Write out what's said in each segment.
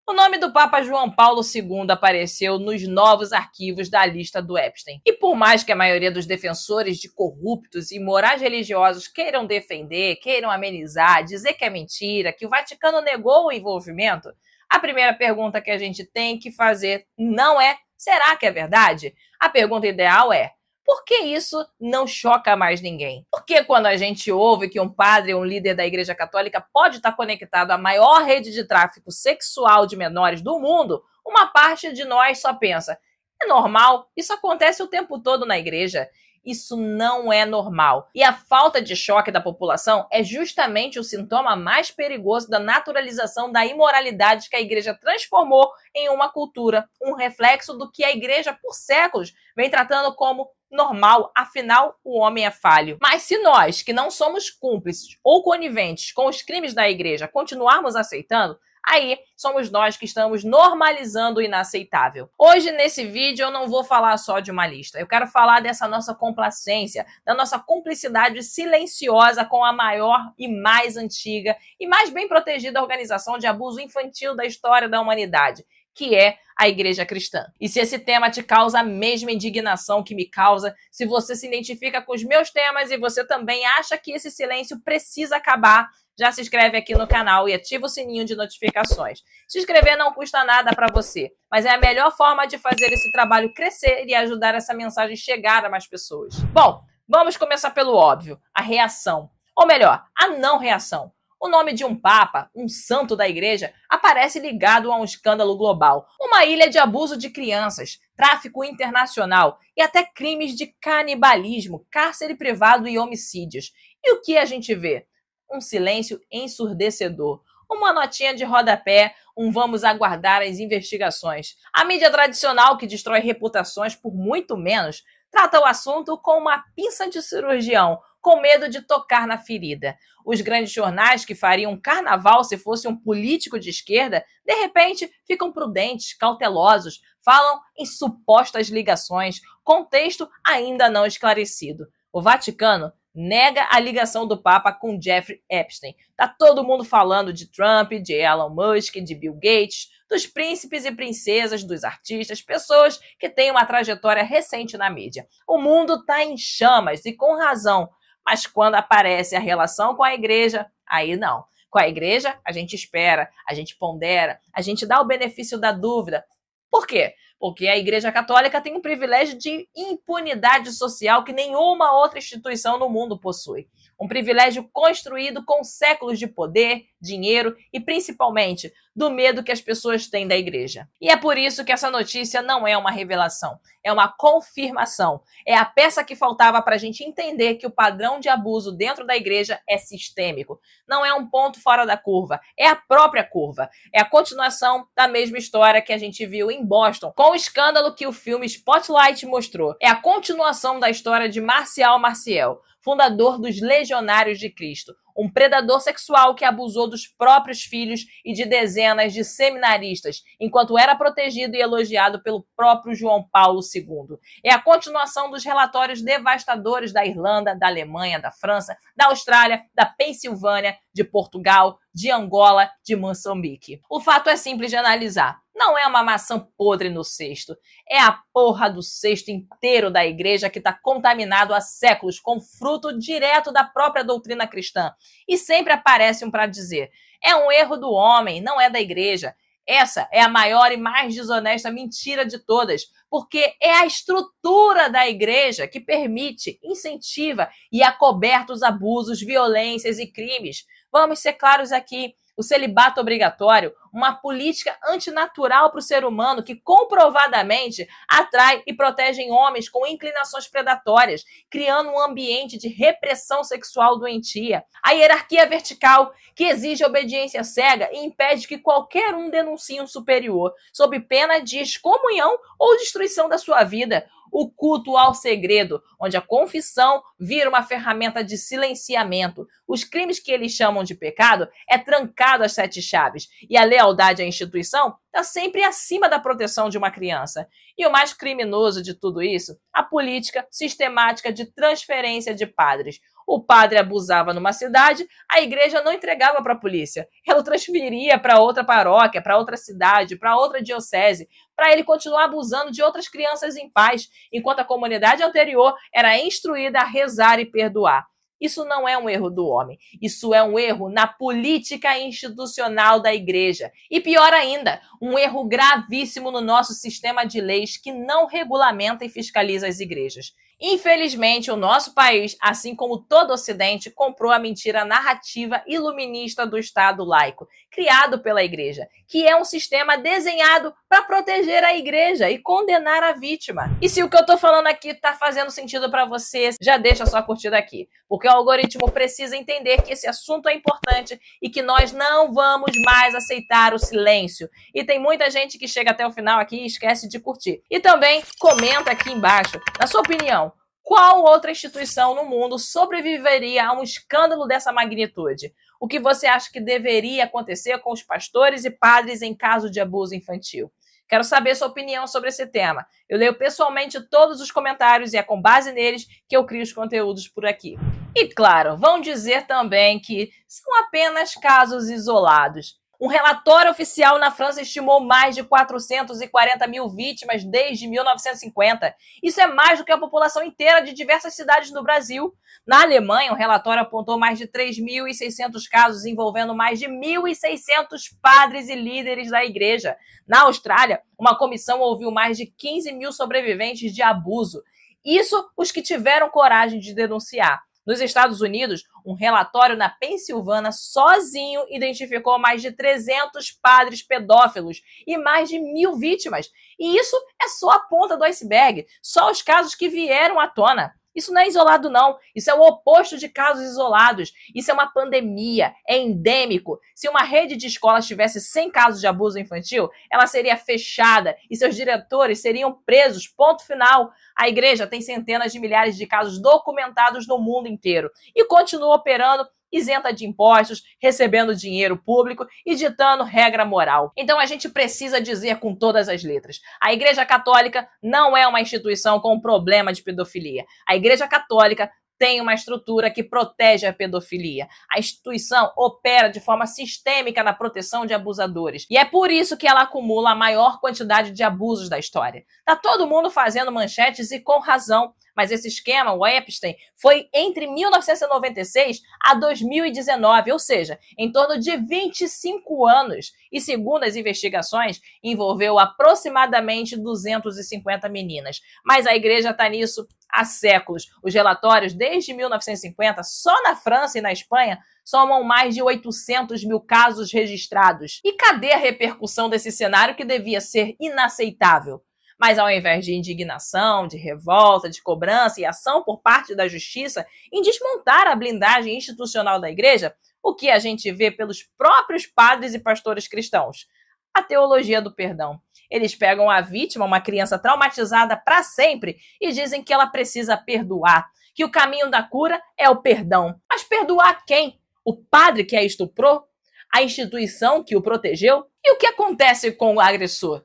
O nome do Papa João Paulo II apareceu nos novos arquivos da lista do Epstein. E por mais que a maioria dos defensores de corruptos e morais religiosos queiram defender, queiram amenizar, dizer que é mentira, que o Vaticano negou o envolvimento, a primeira pergunta que a gente tem que fazer não é: será que é verdade? A pergunta ideal é: por que isso não choca mais ninguém? Porque quando a gente ouve que um padre ou um líder da Igreja Católica pode estar conectado à maior rede de tráfico sexual de menores do mundo, uma parte de nós só pensa: é normal, isso acontece o tempo todo na igreja. Isso não é normal. E a falta de choque da população é justamente o sintoma mais perigoso da naturalização da imoralidade que a igreja transformou em uma cultura, um reflexo do que a igreja, por séculos, vem tratando como normal, afinal, o homem é falho. Mas se nós, que não somos cúmplices ou coniventes com os crimes da igreja, continuarmos aceitando, aí somos nós que estamos normalizando o inaceitável. Hoje, nesse vídeo, eu não vou falar só de uma lista. Eu quero falar dessa nossa complacência, da nossa cumplicidade silenciosa com a maior e mais antiga e mais bem protegida organização de abuso infantil da história da humanidade, que é a Igreja Cristã. E se esse tema te causa a mesma indignação que me causa, se você se identifica com os meus temas e você também acha que esse silêncio precisa acabar, já se inscreve aqui no canal e ativa o sininho de notificações. Se inscrever não custa nada para você, mas é a melhor forma de fazer esse trabalho crescer e ajudar essa mensagem a chegar a mais pessoas. Bom, vamos começar pelo óbvio, a reação. Ou melhor, a não reação. O nome de um papa, um santo da igreja, aparece ligado a um escândalo global. Uma ilha de abuso de crianças, tráfico internacional e até crimes de canibalismo, cárcere privado e homicídios. E o que a gente vê? Um silêncio ensurdecedor. Uma notinha de rodapé, um vamos aguardar as investigações. A mídia tradicional, que destrói reputações por muito menos, trata o assunto com uma pinça de cirurgião, com medo de tocar na ferida. Os grandes jornais, que fariam carnaval se fosse um político de esquerda, de repente ficam prudentes, cautelosos, falam em supostas ligações, contexto ainda não esclarecido. O Vaticano nega a ligação do Papa com Jeffrey Epstein. Tá todo mundo falando de Trump, de Elon Musk, de Bill Gates, dos príncipes e princesas, dos artistas, pessoas que têm uma trajetória recente na mídia. O mundo tá em chamas e com razão, mas quando aparece a relação com a igreja, aí não. Com a igreja, a gente espera, a gente pondera, a gente dá o benefício da dúvida. Por quê? Porque a Igreja Católica tem um privilégio de impunidade social que nenhuma outra instituição no mundo possui. Um privilégio construído com séculos de poder, dinheiro e, principalmente, do medo que as pessoas têm da igreja. E é por isso que essa notícia não é uma revelação, é uma confirmação. É a peça que faltava para a gente entender que o padrão de abuso dentro da igreja é sistêmico. Não é um ponto fora da curva, é a própria curva. É a continuação da mesma história que a gente viu em Boston, com o escândalo que o filme Spotlight mostrou. É a continuação da história de Marcial Maciel, fundador dos Legionários de Cristo, um predador sexual que abusou dos próprios filhos e de dezenas de seminaristas, enquanto era protegido e elogiado pelo próprio João Paulo II. É a continuação dos relatórios devastadores da Irlanda, da Alemanha, da França, da Austrália, da Pensilvânia, de Portugal, de Angola, de Moçambique. O fato é simples de analisar. Não é uma maçã podre no cesto. É a porra do cesto inteiro da igreja que está contaminado há séculos com fruto direto da própria doutrina cristã. E sempre aparece um para dizer: é um erro do homem, não é da igreja. Essa é a maior e mais desonesta mentira de todas, porque é a estrutura da igreja que permite, incentiva e acoberta os abusos, violências e crimes. Vamos ser claros aqui. O celibato obrigatório, uma política antinatural para o ser humano que comprovadamente atrai e protege homens com inclinações predatórias, criando um ambiente de repressão sexual doentia. A hierarquia vertical, que exige obediência cega e impede que qualquer um denuncie um superior, sob pena de excomunhão ou destruição da sua vida. O culto ao segredo, onde a confissão vira uma ferramenta de silenciamento. Os crimes que eles chamam de pecado é trancado às 7 chaves. E a lealdade à instituição está sempre acima da proteção de uma criança. E o mais criminoso de tudo isso, a política sistemática de transferência de padres. O padre abusava numa cidade, a igreja não entregava para a polícia. Ela transferia para outra paróquia, para outra cidade, para outra diocese, para ele continuar abusando de outras crianças em paz, enquanto a comunidade anterior era instruída a rezar e perdoar. Isso não é um erro do homem, isso é um erro na política institucional da igreja. E pior ainda, um erro gravíssimo no nosso sistema de leis que não regulamenta e fiscaliza as igrejas. Infelizmente, o nosso país, assim como todo o Ocidente, comprou a mentira narrativa iluminista do Estado laico, criado pela igreja, que é um sistema desenhado para proteger a igreja e condenar a vítima. E se o que eu tô falando aqui tá fazendo sentido para você, já deixa a sua curtida aqui, porque o algoritmo precisa entender que esse assunto é importante e que nós não vamos mais aceitar o silêncio. E tem muita gente que chega até o final aqui e esquece de curtir. E também comenta aqui embaixo, na sua opinião, qual outra instituição no mundo sobreviveria a um escândalo dessa magnitude? O que você acha que deveria acontecer com os pastores e padres em caso de abuso infantil? Quero saber sua opinião sobre esse tema. Eu leio pessoalmente todos os comentários e é com base neles que eu crio os conteúdos por aqui. E claro, vão dizer também que são apenas casos isolados. Um relatório oficial na França estimou mais de 440 mil vítimas desde 1950. Isso é mais do que a população inteira de diversas cidades do Brasil. Na Alemanha, o relatório apontou mais de 3.600 casos envolvendo mais de 1.600 padres e líderes da igreja. Na Austrália, uma comissão ouviu mais de 15 mil sobreviventes de abuso. Isso os que tiveram coragem de denunciar. Nos Estados Unidos, um relatório na Pensilvânia sozinho identificou mais de 300 padres pedófilos e mais de 1.000 vítimas. E isso é só a ponta do iceberg, só os casos que vieram à tona. Isso não é isolado, não. Isso é o oposto de casos isolados. Isso é uma pandemia, é endêmico. Se uma rede de escolas tivesse 100 casos de abuso infantil, ela seria fechada e seus diretores seriam presos, ponto final. A igreja tem centenas de milhares de casos documentados no mundo inteiro e continua operando isenta de impostos, recebendo dinheiro público e ditando regra moral. Então a gente precisa dizer com todas as letras: a Igreja Católica não é uma instituição com problema de pedofilia. A Igreja Católica tem uma estrutura que protege a pedofilia. A instituição opera de forma sistêmica na proteção de abusadores. E é por isso que ela acumula a maior quantidade de abusos da história. Tá todo mundo fazendo manchetes e com razão. Mas esse esquema, o Epstein, foi entre 1996 a 2019, ou seja, em torno de 25 anos. E segundo as investigações, envolveu aproximadamente 250 meninas. Mas a igreja está nisso há séculos. Os relatórios, desde 1950, só na França e na Espanha, somam mais de 800 mil casos registrados. E cadê a repercussão desse cenário que devia ser inaceitável? Mas ao invés de indignação, de revolta, de cobrança e ação por parte da justiça em desmontar a blindagem institucional da igreja, o que a gente vê pelos próprios padres e pastores cristãos? A teologia do perdão. Eles pegam a vítima, uma criança traumatizada para sempre, e dizem que ela precisa perdoar, que o caminho da cura é o perdão. Mas perdoar quem? O padre que a estuprou? A instituição que o protegeu? E o que acontece com o agressor?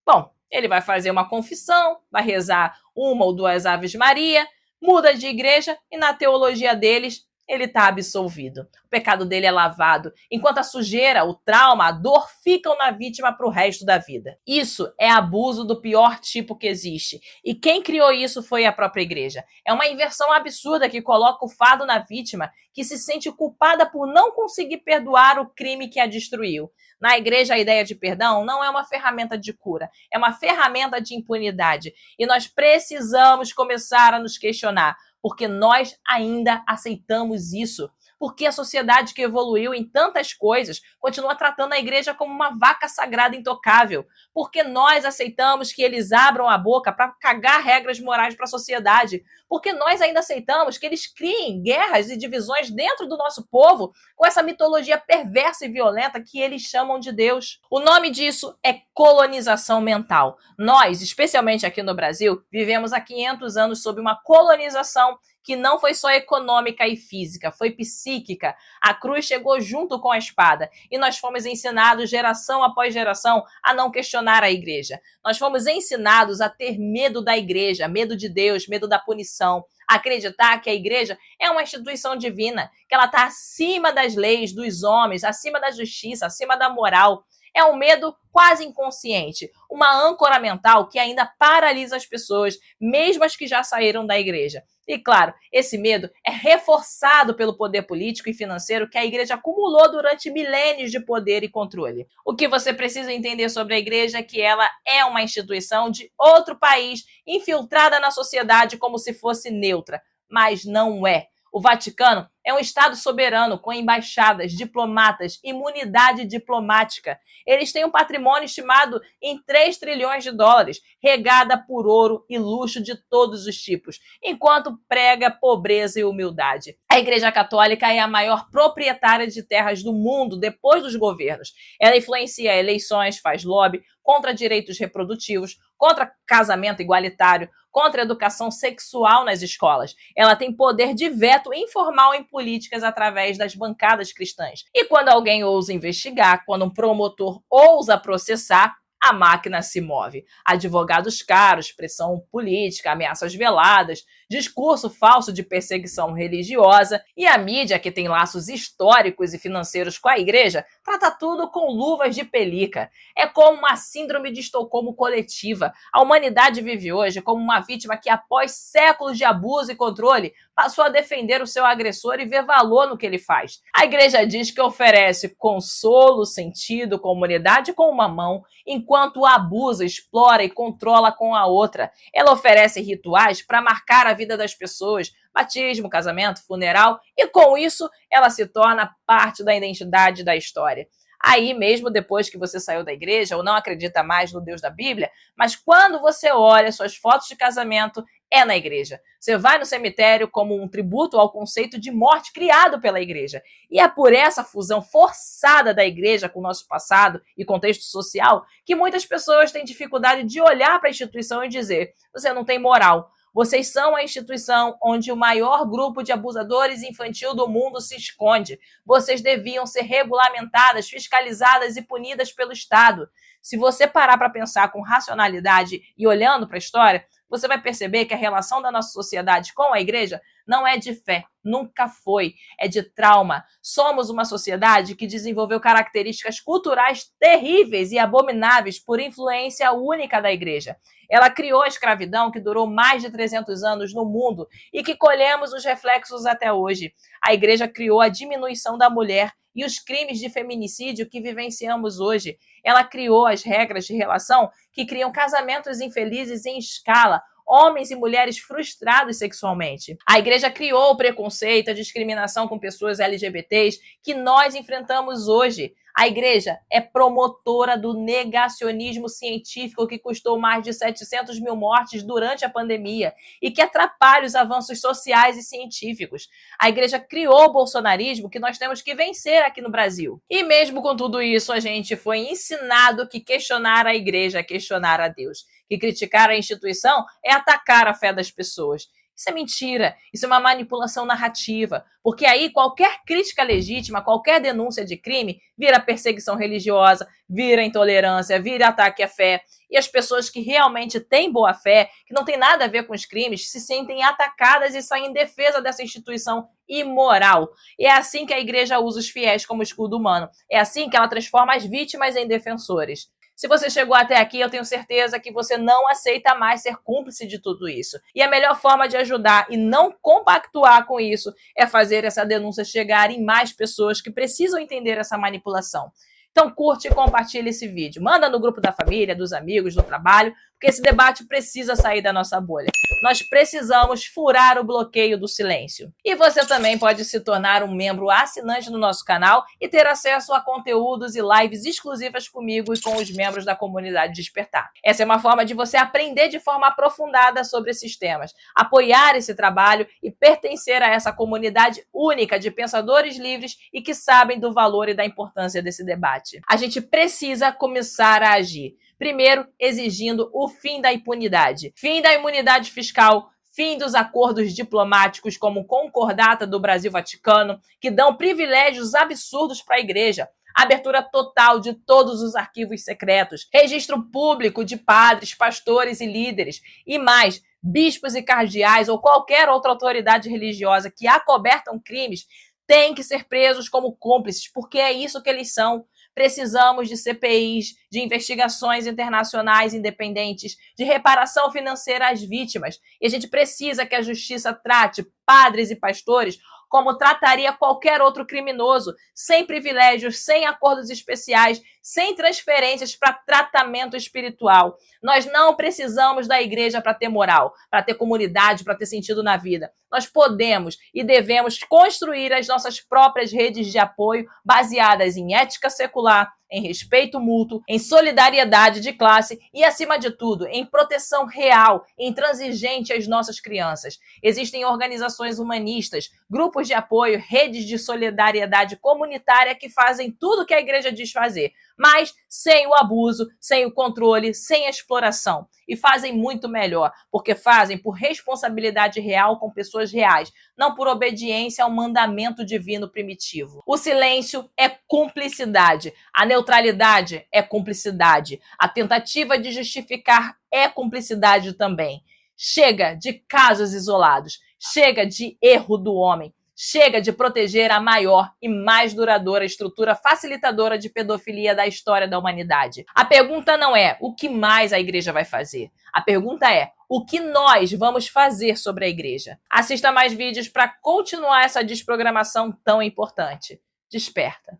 Bom, ele vai fazer uma confissão, vai rezar 1 ou 2 Aves Maria, muda de igreja e na teologia deles ele está absolvido. O pecado dele é lavado, enquanto a sujeira, o trauma, a dor ficam na vítima para o resto da vida. Isso é abuso do pior tipo que existe. E quem criou isso foi a própria igreja. É uma inversão absurda que coloca o fardo na vítima, que se sente culpada por não conseguir perdoar o crime que a destruiu. Na igreja, a ideia de perdão não é uma ferramenta de cura, é uma ferramenta de impunidade. E nós precisamos começar a nos questionar, porque nós ainda aceitamos isso. Porque a sociedade que evoluiu em tantas coisas continua tratando a igreja como uma vaca sagrada intocável. Porque nós aceitamos que eles abram a boca para cagar regras morais para a sociedade. Porque nós ainda aceitamos que eles criem guerras e divisões dentro do nosso povo com essa mitologia perversa e violenta que eles chamam de Deus. O nome disso é colonização mental. Nós, especialmente aqui no Brasil, vivemos há 500 anos sob uma colonização que não foi só econômica e física, foi psíquica. A cruz chegou junto com a espada e nós fomos ensinados, geração após geração, a não questionar a igreja. Nós fomos ensinados a ter medo da igreja, medo de Deus, medo da punição, acreditar que a igreja é uma instituição divina, que ela está acima das leis, dos homens, acima da justiça, acima da moral. É um medo quase inconsciente, uma âncora mental que ainda paralisa as pessoas, mesmo as que já saíram da igreja. E claro, esse medo é reforçado pelo poder político e financeiro que a igreja acumulou durante milênios de poder e controle. O que você precisa entender sobre a igreja é que ela é uma instituição de outro país, infiltrada na sociedade como se fosse neutra, mas não é. O Vaticano é um Estado soberano com embaixadas, diplomatas, imunidade diplomática. Eles têm um patrimônio estimado em 3 trilhões de dólares, regada por ouro e luxo de todos os tipos, enquanto prega pobreza e humildade. A Igreja Católica é a maior proprietária de terras do mundo depois dos governos. Ela influencia eleições, faz lobby contra direitos reprodutivos, contra casamento igualitário, contra a educação sexual nas escolas. Ela tem poder de veto informal em políticas através das bancadas cristãs. E quando alguém ousa investigar, quando um promotor ousa processar, a máquina se move. Advogados caros, pressão política, ameaças veladas, discurso falso de perseguição religiosa e a mídia, que tem laços históricos e financeiros com a igreja, trata tudo com luvas de pelica. É como uma síndrome de Estocolmo coletiva. A humanidade vive hoje como uma vítima que, após séculos de abuso e controle, passou a defender o seu agressor e ver valor no que ele faz. A igreja diz que oferece consolo, sentido, comunidade com uma mão, enquanto abusa, explora e controla com a outra. Ela oferece rituais para marcar a vida das pessoas, batismo, casamento, funeral, e com isso ela se torna parte da identidade da história. Aí mesmo depois que você saiu da igreja ou não acredita mais no Deus da Bíblia, mas quando você olha suas fotos de casamento, é na igreja. Você vai no cemitério como um tributo ao conceito de morte criado pela igreja. E é por essa fusão forçada da igreja com o nosso passado e contexto social que muitas pessoas têm dificuldade de olhar para a instituição e dizer: você não tem moral. Vocês são a instituição onde o maior grupo de abusadores infantil do mundo se esconde. Vocês deviam ser regulamentadas, fiscalizadas e punidas pelo Estado. Se você parar para pensar com racionalidade e olhando para a história, você vai perceber que a relação da nossa sociedade com a igreja não é de fé, nunca foi, é de trauma. Somos uma sociedade que desenvolveu características culturais terríveis e abomináveis por influência única da igreja. Ela criou a escravidão que durou mais de 300 anos no mundo e que colhemos os reflexos até hoje. A igreja criou a diminuição da mulher e os crimes de feminicídio que vivenciamos hoje. Ela criou as regras de relação que criam casamentos infelizes em escala, homens e mulheres frustrados sexualmente. A igreja criou o preconceito, a discriminação com pessoas LGBTs que nós enfrentamos hoje. A igreja é promotora do negacionismo científico que custou mais de 700 mil mortes durante a pandemia e que atrapalha os avanços sociais e científicos. A igreja criou o bolsonarismo que nós temos que vencer aqui no Brasil. E mesmo com tudo isso, a gente foi ensinado que questionar a igreja é questionar a Deus, que criticar a instituição é atacar a fé das pessoas. Isso é mentira, isso é uma manipulação narrativa, porque aí qualquer crítica legítima, qualquer denúncia de crime vira perseguição religiosa, vira intolerância, vira ataque à fé. E as pessoas que realmente têm boa fé, que não tem nada a ver com os crimes, se sentem atacadas e saem em defesa dessa instituição imoral. E é assim que a igreja usa os fiéis como escudo humano. É assim que ela transforma as vítimas em defensores. Se você chegou até aqui, eu tenho certeza que você não aceita mais ser cúmplice de tudo isso. E a melhor forma de ajudar e não compactuar com isso é fazer essa denúncia chegar em mais pessoas que precisam entender essa manipulação. Então curte e compartilha esse vídeo. Manda no grupo da família, dos amigos, do trabalho, porque esse debate precisa sair da nossa bolha. Nós precisamos furar o bloqueio do silêncio. E você também pode se tornar um membro assinante no nosso canal e ter acesso a conteúdos e lives exclusivas comigo e com os membros da comunidade Despertar. Essa é uma forma de você aprender de forma aprofundada sobre esses temas, apoiar esse trabalho e pertencer a essa comunidade única de pensadores livres e que sabem do valor e da importância desse debate. A gente precisa começar a agir. Primeiro, exigindo o fim da impunidade, fim da imunidade fiscal, fim dos acordos diplomáticos como o Concordata do Brasil-Vaticano, que dão privilégios absurdos para a igreja, abertura total de todos os arquivos secretos, registro público de padres, pastores e líderes, e mais, bispos e cardeais ou qualquer outra autoridade religiosa que acobertam crimes têm que ser presos como cúmplices, porque é isso que eles são. Precisamos de CPIs, de investigações internacionais independentes, de reparação financeira às vítimas. E a gente precisa que a justiça trate padres e pastores como trataria qualquer outro criminoso, sem privilégios, sem acordos especiais, sem transferências para tratamento espiritual. Nós não precisamos da igreja para ter moral, para ter comunidade, para ter sentido na vida. Nós podemos e devemos construir as nossas próprias redes de apoio baseadas em ética secular, em respeito mútuo, em solidariedade de classe e, acima de tudo, em proteção real, intransigente às nossas crianças. Existem organizações humanistas, grupos de apoio, redes de solidariedade comunitária que fazem tudo o que a igreja diz fazer, mas sem o abuso, sem o controle, sem a exploração. E fazem muito melhor, porque fazem por responsabilidade real com pessoas reais, não por obediência ao mandamento divino primitivo. O silêncio é cumplicidade, a neutralidade é cumplicidade, a tentativa de justificar é cumplicidade também. Chega de casos isolados, chega de erro do homem. Chega de proteger a maior e mais duradoura estrutura facilitadora de pedofilia da história da humanidade. A pergunta não é o que mais a igreja vai fazer. A pergunta é o que nós vamos fazer sobre a igreja. Assista mais vídeos para continuar essa desprogramação tão importante. Desperta.